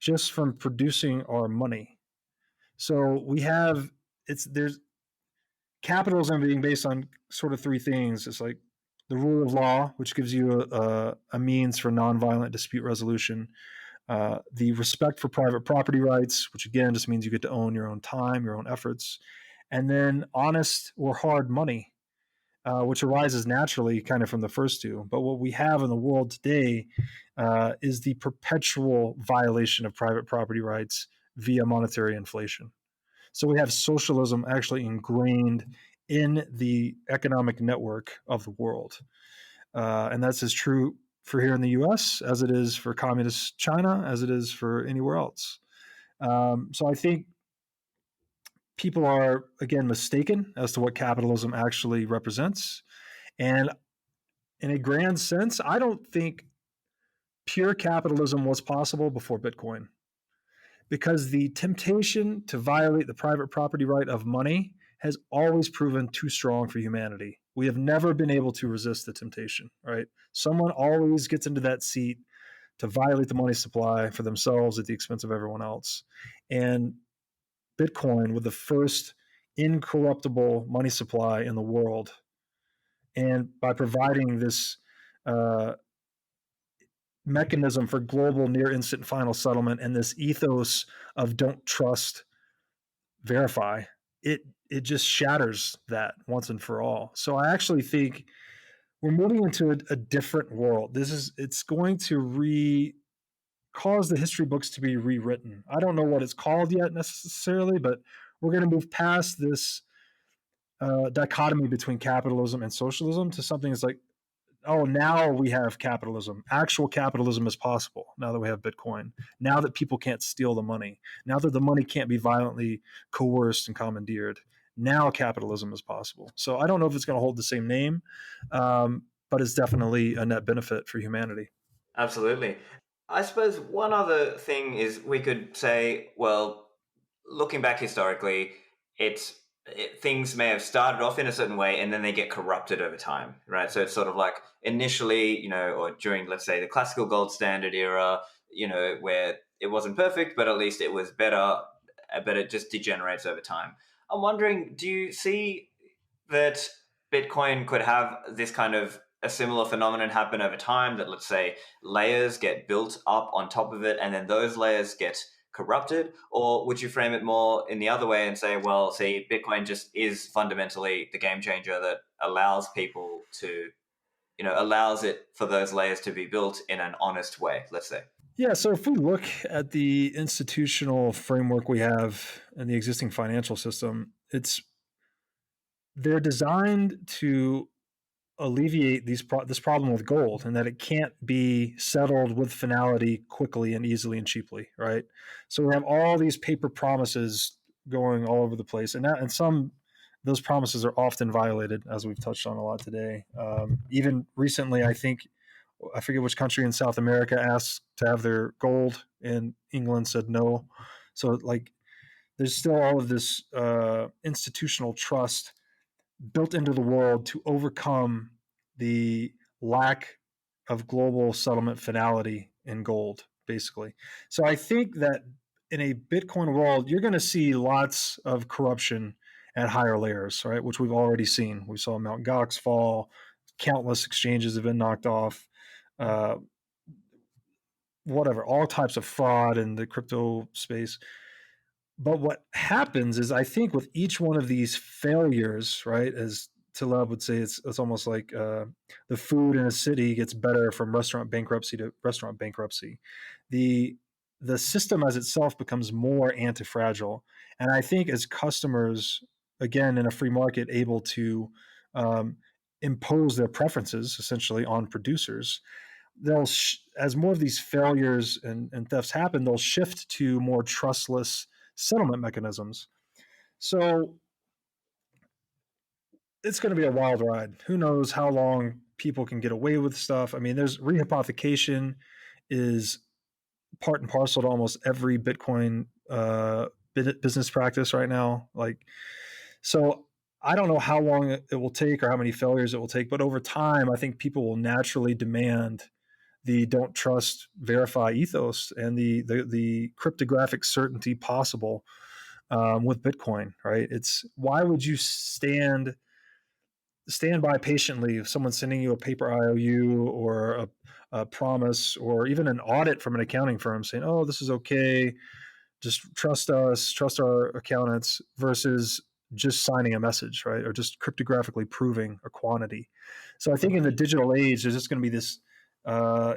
just from producing our money. So we have, there's capitalism being based on sort of three things. It's like the rule of law, which gives you a means for nonviolent dispute resolution. The respect for private property rights, which again just means you get to own your own time, your own efforts. And then honest or hard money, which arises naturally kind of from the first two. But what we have in the world today is the perpetual violation of private property rights via monetary inflation. So we have socialism actually ingrained in the economic network of the world. And that's as true for here in the US as it is for communist China, as it is for anywhere else. So I think people are, again, mistaken as to what capitalism actually represents. And in a grand sense, I don't think pure capitalism was possible before Bitcoin, because the temptation to violate the private property right of money has always proven too strong for humanity. We have never been able to resist the temptation, right? Someone always gets into that seat to violate the money supply for themselves at the expense of everyone else. And Bitcoin, with the first incorruptible money supply in the world, and by providing this mechanism for global near instant final settlement and this ethos of don't trust, verify, it just shatters that once and for all. So I actually think we're moving into a different world. It's going to cause the history books to be rewritten. I don't know what it's called yet necessarily, but we're going to move past this dichotomy between capitalism and socialism to something that's like, oh, now we have capitalism. Actual capitalism is possible now that we have Bitcoin. Now that people can't steal the money. Now that the money can't be violently coerced and commandeered. Now capitalism is possible. So I don't know if it's going to hold the same name, but it's definitely a net benefit for humanity. Absolutely. I suppose one other thing is we could say, well, looking back historically, things may have started off in a certain way and then they get corrupted over time, right? So it's sort of like initially, or during, let's say, the classical gold standard era, where it wasn't perfect, but at least it was better, but it just degenerates over time. I'm wondering, do you see that Bitcoin could have this kind of a similar phenomenon happen over time, that, let's say, layers get built up on top of it and then those layers get corrupted? Or would you frame it more in the other way and say, well, see, Bitcoin just is fundamentally the game changer that allows people to, allows it for those layers to be built in an honest way, let's say? Yeah, so if we look at the institutional framework we have in the existing financial system, they're designed to alleviate this problem with gold, and that it can't be settled with finality quickly and easily and cheaply, right? So we have all these paper promises going all over the place, and some those promises are often violated, as we've touched on a lot today. Even recently, I forget which country in South America asked to have their gold, and England said no. So like, there's still all of this institutional trust built into the world to overcome the lack of global settlement finality in gold, basically. So I think that in a Bitcoin world, you're going to see lots of corruption at higher layers, right? Which we've already seen. We saw Mt. Gox fall, countless exchanges have been knocked off, uh, whatever, all types of fraud in the crypto space. But what happens is, I think, with each one of these failures, right, as Taleb would say, it's almost like the food in a city gets better from restaurant bankruptcy to restaurant bankruptcy. The the system as itself becomes more anti-fragile, and I think as customers, again, in a free market, able to um, impose their preferences essentially on producers, as more of these failures and thefts happen, they'll shift to more trustless settlement mechanisms. So it's going to be a wild ride. Who knows how long people can get away with stuff? I mean, there's rehypothecation is part and parcel to almost every Bitcoin business practice right now. Like, so I don't know how long it will take or how many failures it will take, but over time, I think people will naturally demand the don't trust, verify ethos and the cryptographic certainty possible with Bitcoin. Right? It's why would you stand by patiently if someone's sending you a paper IOU or a promise or even an audit from an accounting firm saying, "Oh, this is okay, just trust us, trust our accountants," versus just signing a message, right? Or just cryptographically proving a quantity. So I think in the digital age, there's just going to be this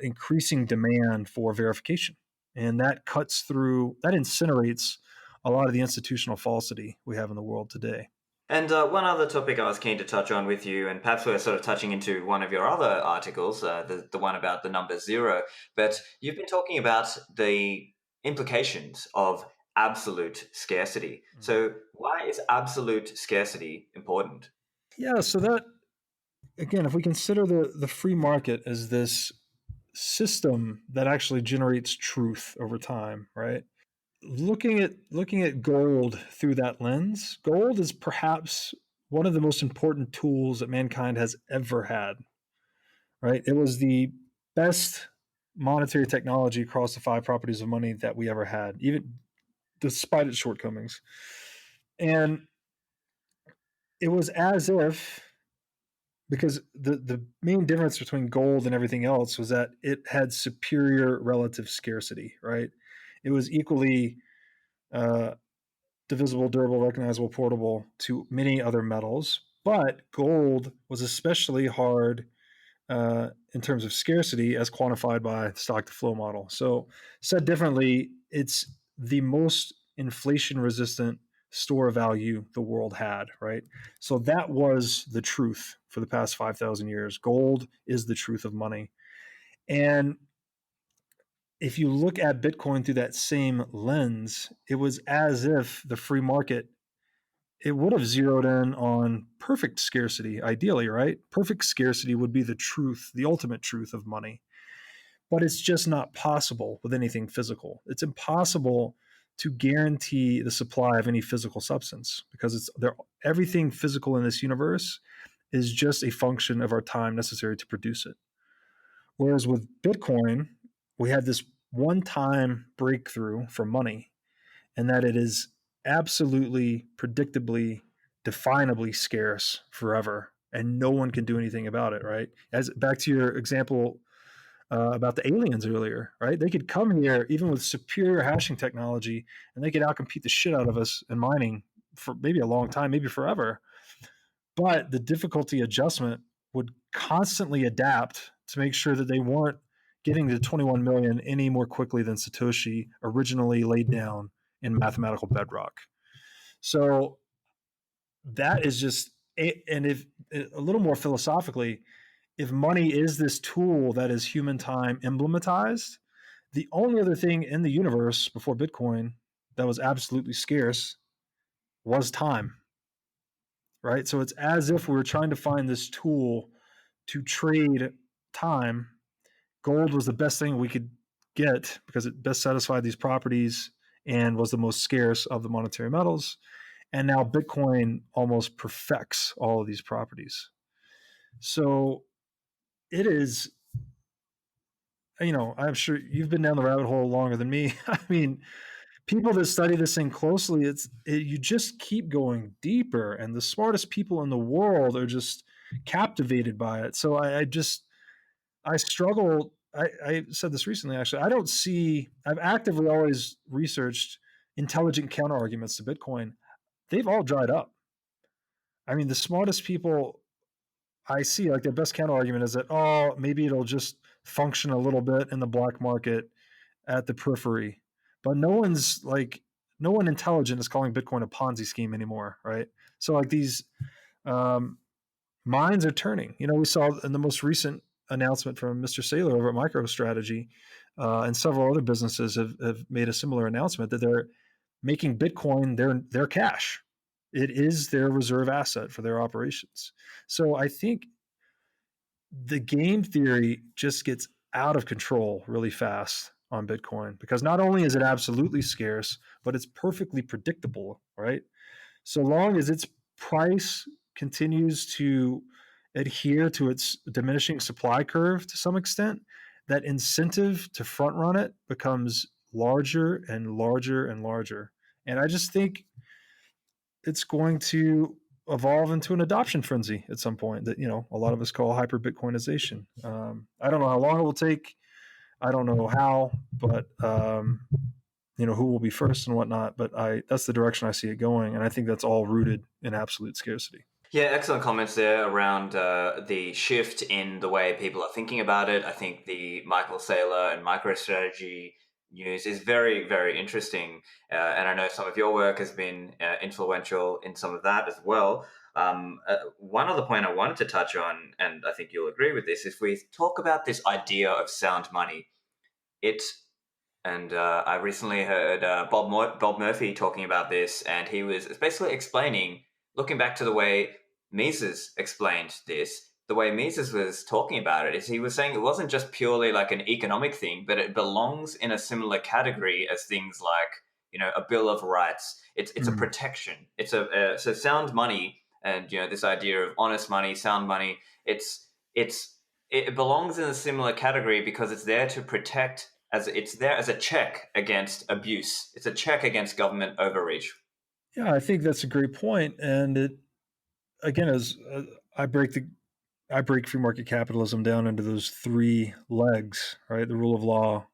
increasing demand for verification. And that that incinerates a lot of the institutional falsity we have in the world today. And one other topic I was keen to touch on with you, and perhaps we're sort of touching into one of your other articles, the one about the number zero, but you've been talking about the implications of absolute scarcity. So why is absolute scarcity important? Yeah, so that, again, if we consider the free market as this system that actually generates truth over time, right? Looking at gold through that lens, gold is perhaps one of the most important tools that mankind has ever had. Right? It was the best monetary technology across the five properties of money that we ever had, even despite its shortcomings. And it was as if, because the main difference between gold and everything else was that it had superior relative scarcity, right? It was equally uh, divisible, durable, recognizable, portable to many other metals, but gold was especially hard in terms of scarcity as quantified by the stock to flow model. So, said differently, it's the most inflation resistant store of value the world had, right? So, that was the truth for the past 5,000 years. Gold is the truth of money. And if you look at Bitcoin through that same lens, it was as if the free market, it would have zeroed in on perfect scarcity, ideally, right? Perfect scarcity would be the truth, the ultimate truth of money. But it's just not possible with anything physical. It's impossible to guarantee the supply of any physical substance because everything physical in this universe is just a function of our time necessary to produce it. Whereas with Bitcoin, we had this one-time breakthrough for money, and that it is absolutely, predictably, definably scarce forever, and no one can do anything about it. Right? As back to your example about the aliens earlier, right? They could come here even with superior hashing technology, and they could outcompete the shit out of us in mining for maybe a long time, maybe forever. But the difficulty adjustment would constantly adapt to make sure that they weren't getting to 21 million any more quickly than Satoshi originally laid down in mathematical bedrock. So that is just, and if a little more philosophically, if money is this tool that is human time emblematized, the only other thing in the universe before Bitcoin that was absolutely scarce was time, right? So it's as if we were trying to find this tool to trade time. Gold was the best thing we could get because it best satisfied these properties and was the most scarce of the monetary metals. And now Bitcoin almost perfects all of these properties. So it is, I'm sure you've been down the rabbit hole longer than me. I mean, people that study this thing closely, you just keep going deeper, and the smartest people in the world are just captivated by it. So I struggle. I said this recently, actually. I've actively always researched intelligent counter arguments to Bitcoin. They've all dried up. I mean, the smartest people I see, like their best counter argument is that, oh, maybe it'll just function a little bit in the black market at the periphery. But no one intelligent is calling Bitcoin a Ponzi scheme anymore, right? So like these um, minds are turning. We saw in the most recent announcement from Mr. Saylor over at MicroStrategy, and several other businesses have made a similar announcement that they're making Bitcoin their cash. It is their reserve asset for their operations. So I think the game theory just gets out of control really fast on Bitcoin, because not only is it absolutely scarce, but it's perfectly predictable, right? So long as its price continues to adhere to its diminishing supply curve to some extent, that incentive to front run it becomes larger and larger and larger. And I just think it's going to evolve into an adoption frenzy at some point that a lot of us call hyper Bitcoinization. I don't know how long it will take. I don't know how, but who will be first and whatnot. But that's the direction I see it going, and I think that's all rooted in absolute scarcity. Yeah, excellent comments there around the shift in the way people are thinking about it. I think the Michael Saylor and MicroStrategy news is very, very interesting. And I know some of your work has been influential in some of that as well. One other point I wanted to touch on, and I think you'll agree with this, if we talk about this idea of sound money, I recently heard Bob Murphy talking about this, and he was basically explaining, looking back to the way Mises explained this, the way Mises was talking about it is he was saying it wasn't just purely like an economic thing, but it belongs in a similar category as things like, a Bill of Rights. It's a protection. So sound money, and this idea of honest money, sound money. It belongs in a similar category because it's there to protect, as it's there as a check against abuse. It's a check against government overreach. Yeah, I think that's a great point, and it again is I break free market capitalism down into those three legs, right? The rule of law,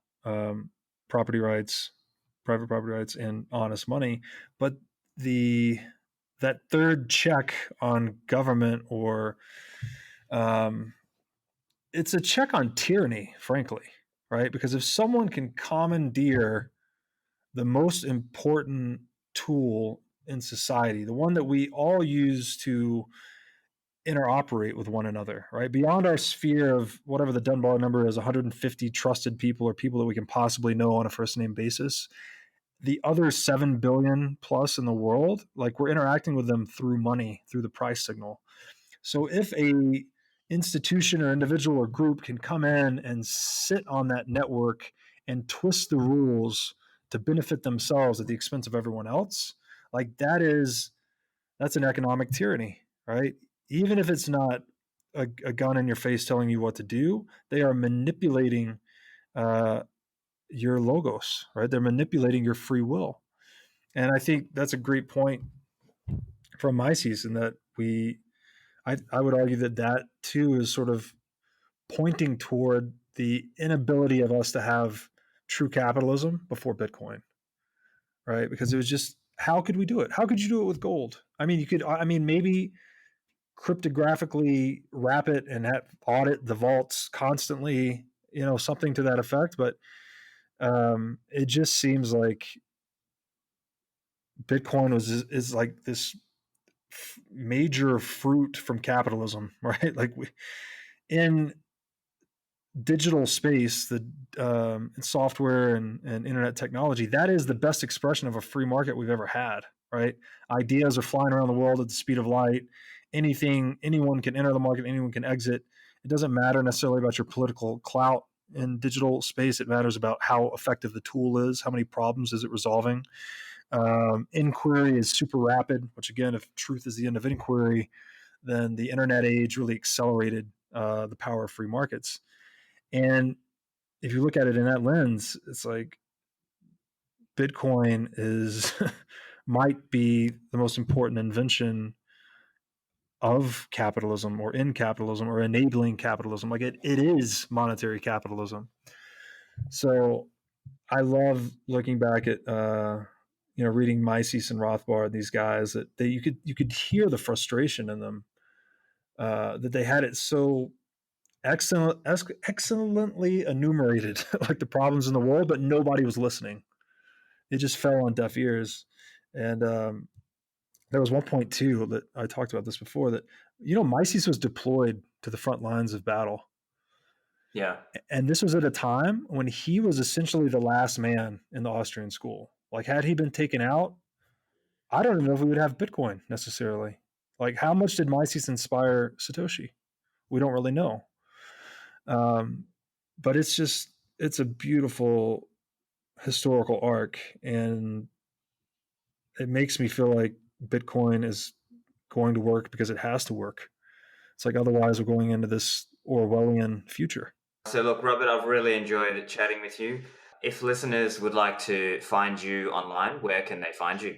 property rights, private property rights, and honest money. But that third check on government, or it's a check on tyranny, frankly, right? Because if someone can commandeer the most important tool in society, the one that we all use to interoperate with one another, right? Beyond our sphere of whatever the Dunbar number is, 150 trusted people or people that we can possibly know on a first name basis, the other 7 billion plus in the world, like we're interacting with them through money, through the price signal. So if a institution or individual or group can come in and sit on that network and twist the rules to benefit themselves at the expense of everyone else, like that's an economic tyranny, right? Even if it's not a gun in your face telling you what to do, they are manipulating your logos, right? They're manipulating your free will. And I think that's a great point from my season that I would argue that too is sort of pointing toward the inability of us to have true capitalism before Bitcoin, right? Because it was just, how could we do it? How could you do it with gold? Maybe cryptographically wrap it and audit the vaults constantly, something to that effect. But it just seems like Bitcoin is like this major fruit from capitalism, right? Like in digital space, the software and internet technology, that is the best expression of a free market we've ever had, right? Ideas are flying around the world at the speed of light. Anyone can enter the market, anyone can exit. It doesn't matter necessarily about your political clout in digital space. It matters about how effective the tool is, how many problems is it resolving. Inquiry is super rapid, which again, if truth is the end of inquiry, then the internet age really accelerated the power of free markets. And if you look at it in that lens, it's like Bitcoin is might be the most important invention of capitalism or in capitalism or enabling capitalism. Like it is monetary capitalism. So I love looking back at reading Mises and Rothbard, these guys that you could hear the frustration in them, that they had it so excellently enumerated, like the problems in the world, but nobody was listening. It just fell on deaf ears. And there was one point too that I talked about this before, that Mises was deployed to the front lines of battle, Yeah. and this was at a time when he was essentially the last man in the Austrian school. Like, had he been taken out, I don't even know if we would have Bitcoin necessarily. Like, how much did Mises inspire Satoshi? We don't really know. But it's a beautiful historical arc, and it makes me feel like Bitcoin is going to work because it has to work. It's like, otherwise we're going into this Orwellian future. So, look, Robert, I've really enjoyed chatting with you. If listeners would like to find you online, where can they find you?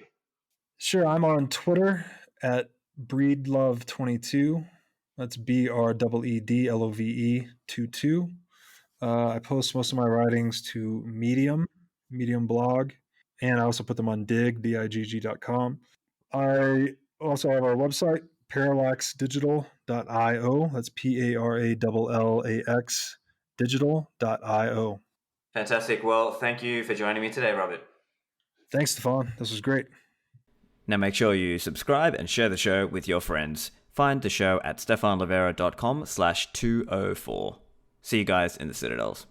Sure, I'm on Twitter at Breedlove22. That's BREEDLOVE 22. I post most of my writings to Medium blog, and I also put them on digg.com. I also have our website, parallaxdigital.io. That's PARALLAX digital.io. Fantastic. Well, thank you for joining me today, Robert. Thanks, Stefan. This was great. Now make sure you subscribe and share the show with your friends. Find the show at stefanlivera.com/204. See you guys in the Citadels.